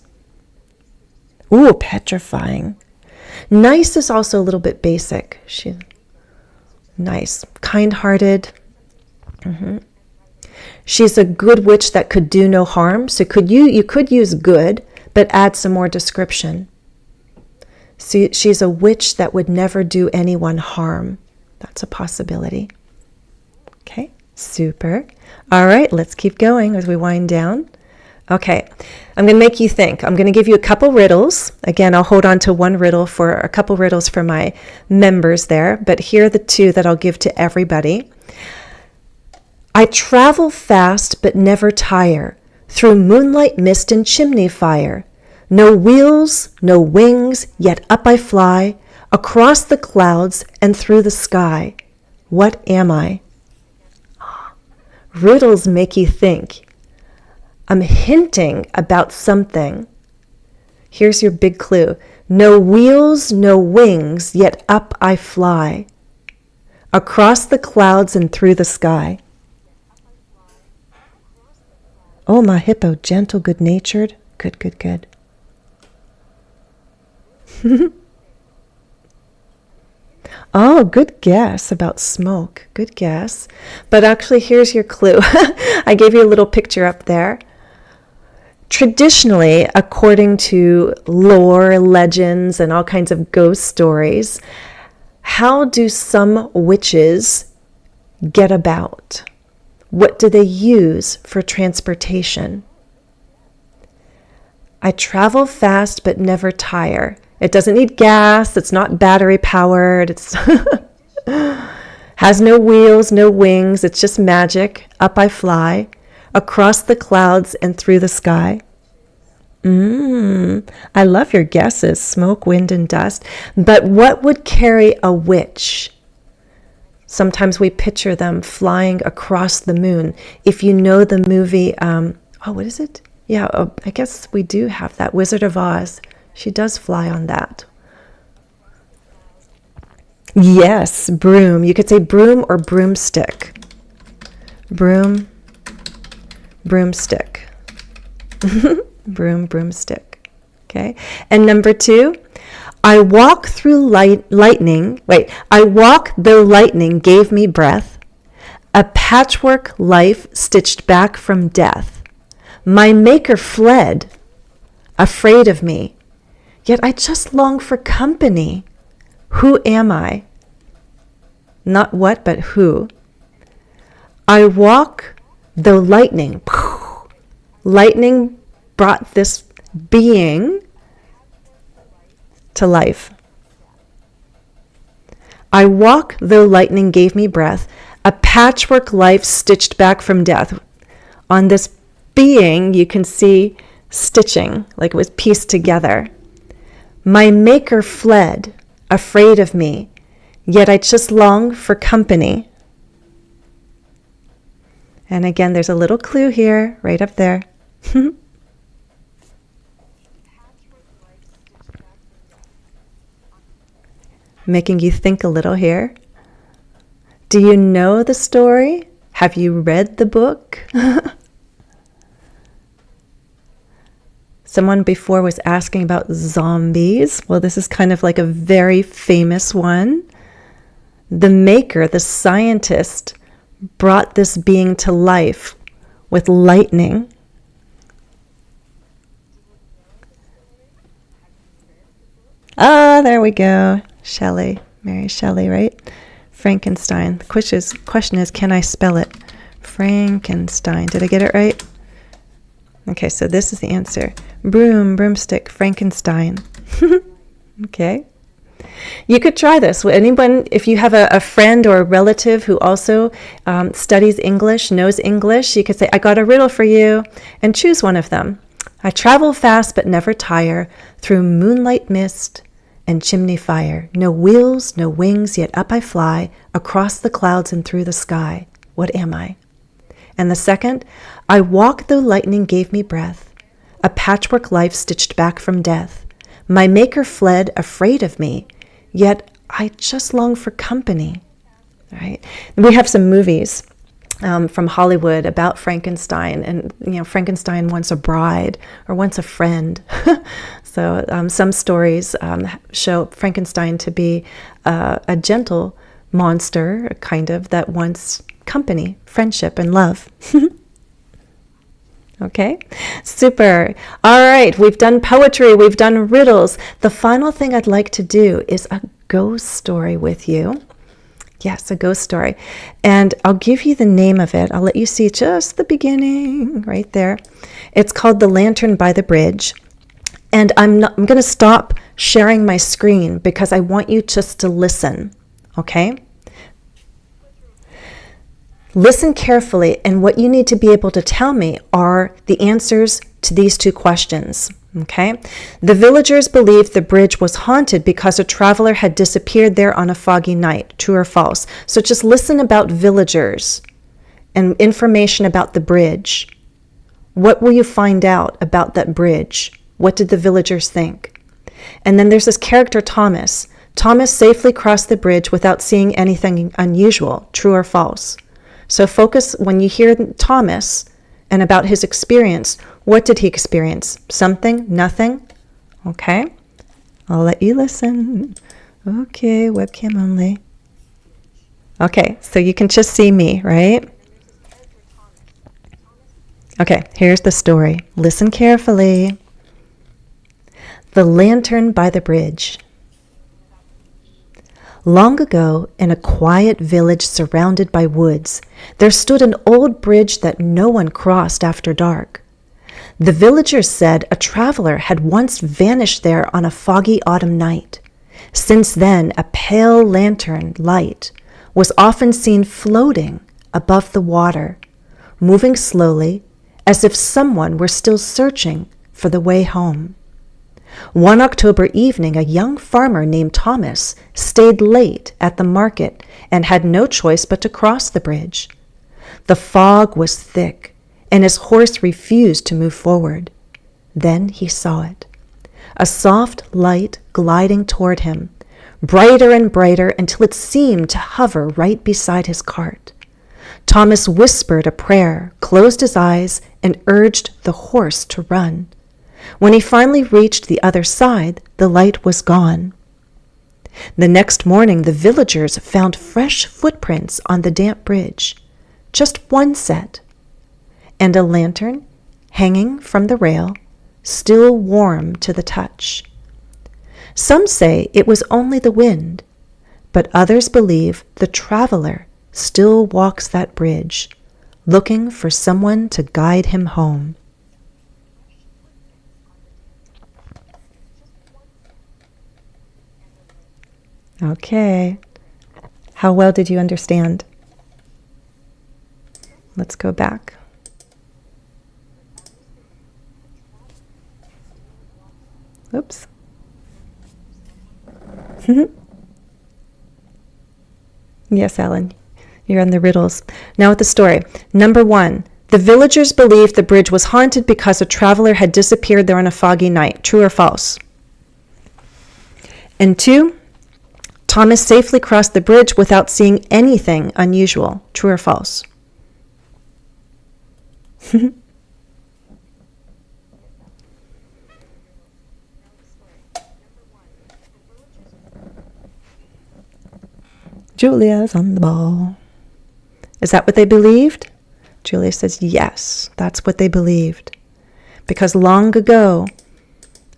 Ooh, petrifying. Nice is also a little bit basic. Nice. Kind-hearted. She's a good witch that could do no harm. So you could use good, but add some more description. See, she's a witch that would never do anyone harm. That's a possibility. Okay. Super. All right, let's keep going as we wind down. Okay, I'm going to make you think. I'm going to give you a couple riddles. Again, I'll hold on to one riddle for a couple riddles for my members there, but here are the two that I'll give to everybody. I travel fast but never tire, through moonlight, mist, and chimney fire. No wheels, no wings, yet up I fly, across the clouds and through the sky. What am I? Riddles make you think. I'm hinting about something. Here's your big clue. No wheels, no wings, yet up I fly, across the clouds and through the sky. Oh, my hippo, gentle, good-natured. Good, good, good. Oh, good guess about smoke. Good guess. But actually, here's your clue. I gave you a little picture up there. Traditionally, according to lore, legends, and all kinds of ghost stories, how do some witches get about? What do they use for transportation? I travel fast but never tire. It doesn't need gas. It's not battery powered. It's has no wheels, no wings. It's just magic. Up I fly, across the clouds and through the sky. I love your guesses. Smoke, wind, and dust. But what would carry a witch? Sometimes we picture them flying across the moon. If you know the movie, what is it? Yeah, I guess we do have that. Wizard of Oz. She does fly on that. Yes, broom. You could say broom or broomstick. Broom, broomstick. Broom, broomstick. Okay. And number 2, I walk through lightning. I walk though lightning gave me breath. A patchwork life stitched back from death. My maker fled, afraid of me. Yet I just long for company. Who am I? Not what, but who. I walk though lightning. Lightning brought this being to life. I walk though lightning gave me breath. A patchwork life stitched back from death. On this being, you can see stitching, like it was pieced together. My maker fled, afraid of me, yet I just long for company. And again, there's a little clue here, right up there. Making you think a little here. Do you know the story? Have you read the book? Someone before was asking about zombies. Well, this is kind of like a very famous one. The maker, the scientist, brought this being to life with lightning. Ah, there we go. Shelley, Mary Shelley, right? Frankenstein. The question is, can I spell it? Frankenstein. Did I get it right? Okay, so this is the answer. Broomstick, Frankenstein. Okay. You could try this. Anyone, if you have a friend or a relative who also studies English, knows English, you could say, I got a riddle for you, and choose one of them. I travel fast but never tire, through moonlight mist and chimney fire. No wheels, no wings, yet up I fly, across the clouds and through the sky. What am I? And the second, I walk though lightning gave me breath, a patchwork life stitched back from death. My maker fled, afraid of me, yet I just long for company. Right? We have some movies from Hollywood about Frankenstein, and Frankenstein wants a bride or wants a friend. So some stories show Frankenstein to be a gentle monster, kind of, that wants company, friendship, and love. Okay, super. All right, we've done poetry, we've done riddles. The final thing I'd like to do is a ghost story with you. Yes, a ghost story. And I'll give you the name of it. I'll let you see just the beginning right there. It's called The Lantern by the Bridge. And I'm going to stop sharing my screen because I want you just to listen. Okay? Listen carefully, and what you need to be able to tell me are the answers to these two questions. Okay? The villagers believed the bridge was haunted because a traveler had disappeared there on a foggy night. True or false? So just listen about villagers and information about the bridge. What will you find out about that bridge? What did the villagers think? And then there's this character, Thomas. Thomas safely crossed the bridge without seeing anything unusual. True or false? So focus when you hear Thomas and about his experience. What did he experience? Something? Nothing? Okay. I'll let you listen. Okay, webcam only. Okay, so you can just see me, right? Okay, here's the story. Listen carefully. The Lantern by the Bridge. Long ago, in a quiet village surrounded by woods, there stood an old bridge that no one crossed after dark. The villagers said a traveler had once vanished there on a foggy autumn night. Since then, a pale lantern light was often seen floating above the water, moving slowly as if someone were still searching for the way home. One October evening, a young farmer named Thomas stayed late at the market and had no choice but to cross the bridge. The fog was thick, and his horse refused to move forward. Then he saw it, a soft light gliding toward him, brighter and brighter until it seemed to hover right beside his cart. Thomas whispered a prayer, closed his eyes, and urged the horse to run. When he finally reached the other side, the light was gone. The next morning, the villagers found fresh footprints on the damp bridge, just one set, and a lantern hanging from the rail, still warm to the touch. Some say it was only the wind, but others believe the traveler still walks that bridge, looking for someone to guide him home. Okay. How well did you understand? Let's go back. Oops. Yes, Alan, you're on the riddles. Now with the story. Number 1, the villagers believed the bridge was haunted because a traveler had disappeared there on a foggy night. True or false? And 2, Thomas safely crossed the bridge without seeing anything unusual. True or false? Julia's on the ball. Is that what they believed? Julia says, yes, that's what they believed. Because long ago,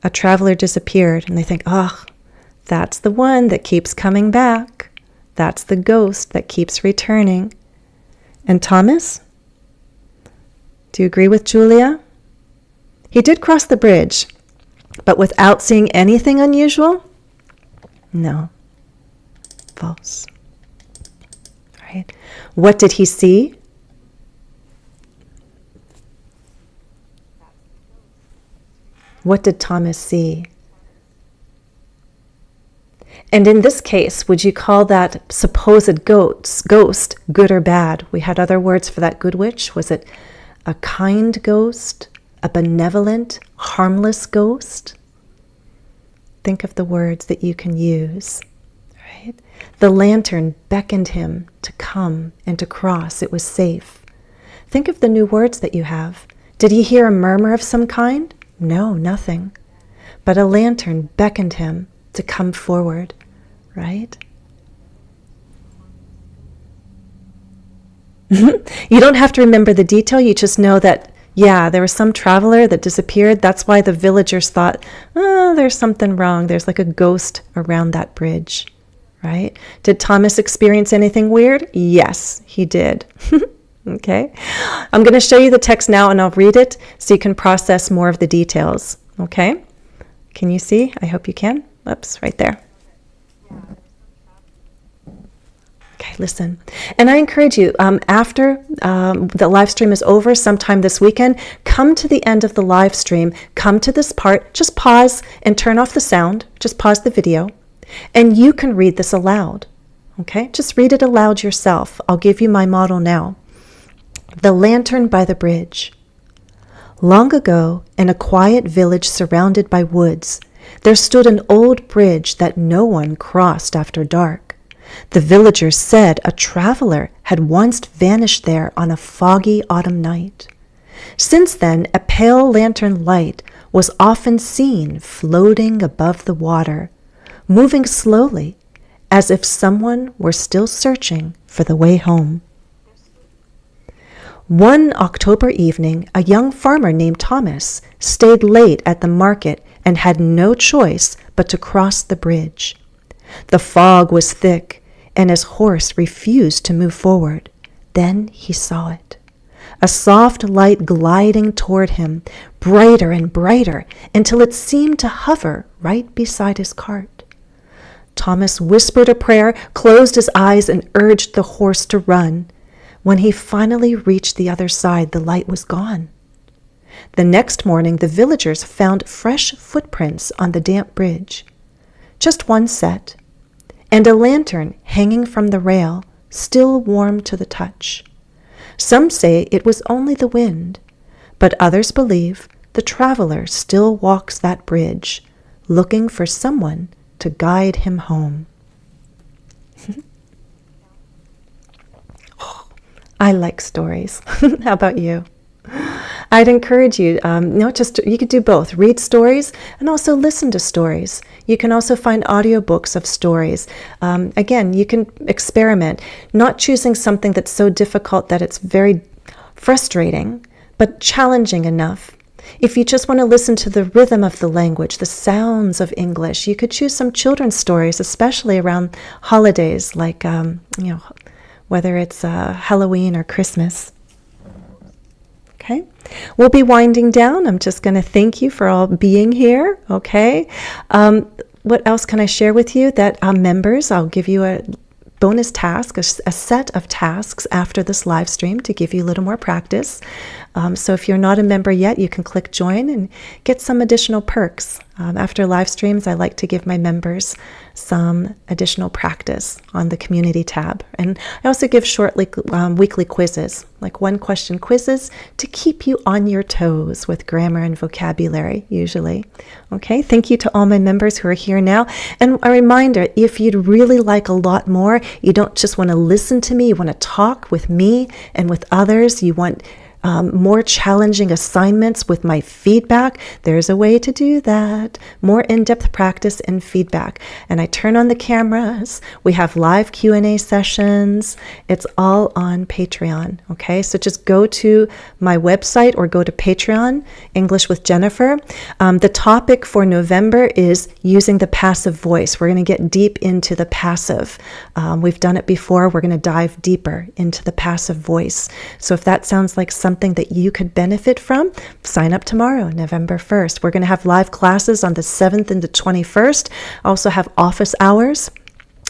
a traveler disappeared, and they think, oh, that's the one that keeps coming back. That's the ghost that keeps returning. And Thomas? Do you agree with Julia? He did cross the bridge, but without seeing anything unusual? No. False. Right? What did he see? What did Thomas see? And in this case, would you call that supposed ghost good or bad? We had other words for that good witch. Was it a kind ghost, a benevolent, harmless ghost? Think of the words that you can use. Right? The lantern beckoned him to come and to cross. It was safe. Think of the new words that you have. Did he hear a murmur of some kind? No, nothing. But a lantern beckoned him to come forward, right? You don't have to remember the detail. You just know that, yeah, there was some traveler that disappeared. That's why the villagers thought, oh, there's something wrong. There's like a ghost around that bridge, right? Did Thomas experience anything weird? Yes, he did. Okay, I'm going to show you the text now and I'll read it so you can process more of the details. Okay, can you see? I hope you can. Oops, right there. Okay, listen. And I encourage you, after the live stream is over, sometime this weekend, come to the end of the live stream, come to this part, just pause and turn off the sound, just pause the video, and you can read this aloud. Okay, just read it aloud yourself. I'll give you my model now. The Lantern by the Bridge. Long ago, in a quiet village surrounded by woods, there stood an old bridge that no one crossed after dark. The villagers said a traveler had once vanished there on a foggy autumn night. Since then, a pale lantern light was often seen floating above the water, moving slowly, as if someone were still searching for the way home. One October evening, a young farmer named Thomas stayed late at the market and had no choice but to cross the bridge. The fog was thick, and his horse refused to move forward. Then he saw it. A soft light gliding toward him, brighter and brighter, until it seemed to hover right beside his cart. Thomas whispered a prayer, closed his eyes, and urged the horse to run. When he finally reached the other side, the light was gone. The next morning, the villagers found fresh footprints on the damp bridge. Just one set, and a lantern hanging from the rail, still warm to the touch. Some say it was only the wind, but others believe the traveler still walks that bridge, looking for someone to guide him home. I like stories. How about you? I'd encourage you, you could do both. Read stories and also listen to stories. You can also find audiobooks of stories. Again, you can experiment, not choosing something that's so difficult that it's very frustrating, but challenging enough. If you just want to listen to the rhythm of the language, the sounds of English, you could choose some children's stories, especially around holidays, like, whether it's Halloween or Christmas. Okay, we'll be winding down. I'm just going to thank you for all being here. Okay, what else can I share with you? That members, I'll give you a bonus task, a set of tasks after this live stream to give you a little more practice. So if you're not a member yet, you can click join and get some additional perks. After live streams, I like to give my members some additional practice on the community tab. And I also give short weekly quizzes, like one-question quizzes to keep you on your toes with grammar and vocabulary, usually. Okay, thank you to all my members who are here now. And a reminder, if you'd really like a lot more, you don't just want to listen to me, you want to talk with me and with others, you want more challenging assignments with my feedback, there's a way to do that. More in-depth practice and feedback. And I turn on the cameras. We have live Q&A sessions. It's all on Patreon, okay? So just go to my website or go to Patreon, English with Jennifer. The topic for November is using the passive voice. We're going to get deep into the passive. We've done it before. We're going to dive deeper into the passive voice. So if that sounds like something that you could benefit from, sign up tomorrow, November 1st. We're going to have live classes on the 7th and the 21st. Also have office hours.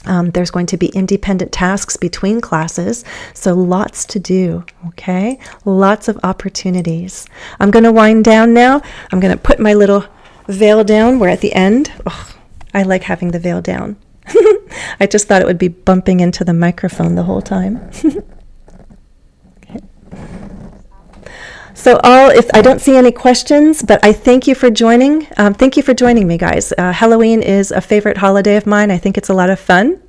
There's going to be independent tasks between classes, so lots to do, okay? Lots of opportunities. I'm going to wind down now. I'm going to put my little veil down. We're at the end. Oh, I like having the veil down. I just thought it would be bumping into the microphone the whole time. So if I don't see any questions, but I thank you for joining. Thank you for joining me, guys. Halloween is a favorite holiday of mine. I think it's a lot of fun.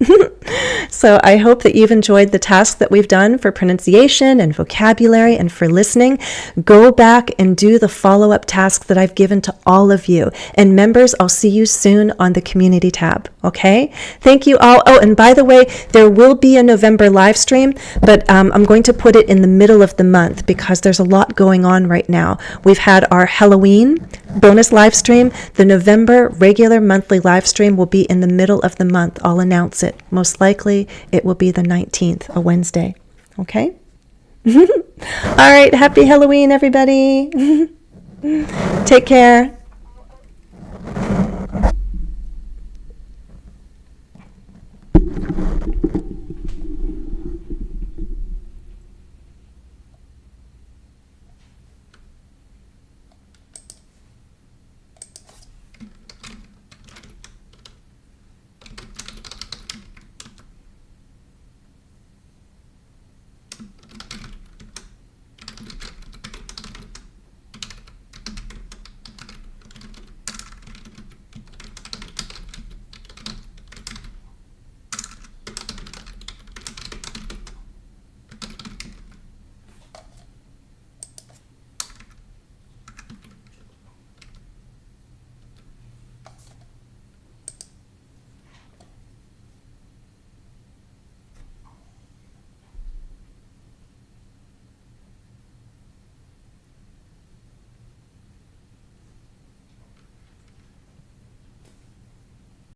So I hope that you've enjoyed the tasks that we've done for pronunciation and vocabulary and for listening. Go back and do the follow-up tasks that I've given to all of you. And members, I'll see you soon on the community tab, okay? Thank you all. Oh, and by the way, there will be a November live stream, but I'm going to put it in the middle of the month because there's a lot going on right now. We've had our Halloween bonus live stream. The November regular monthly live stream will be in the middle of the month. I'll announce it. Most likely it will be the 19th, a Wednesday. Okay? All right. Happy Halloween, everybody. Take care.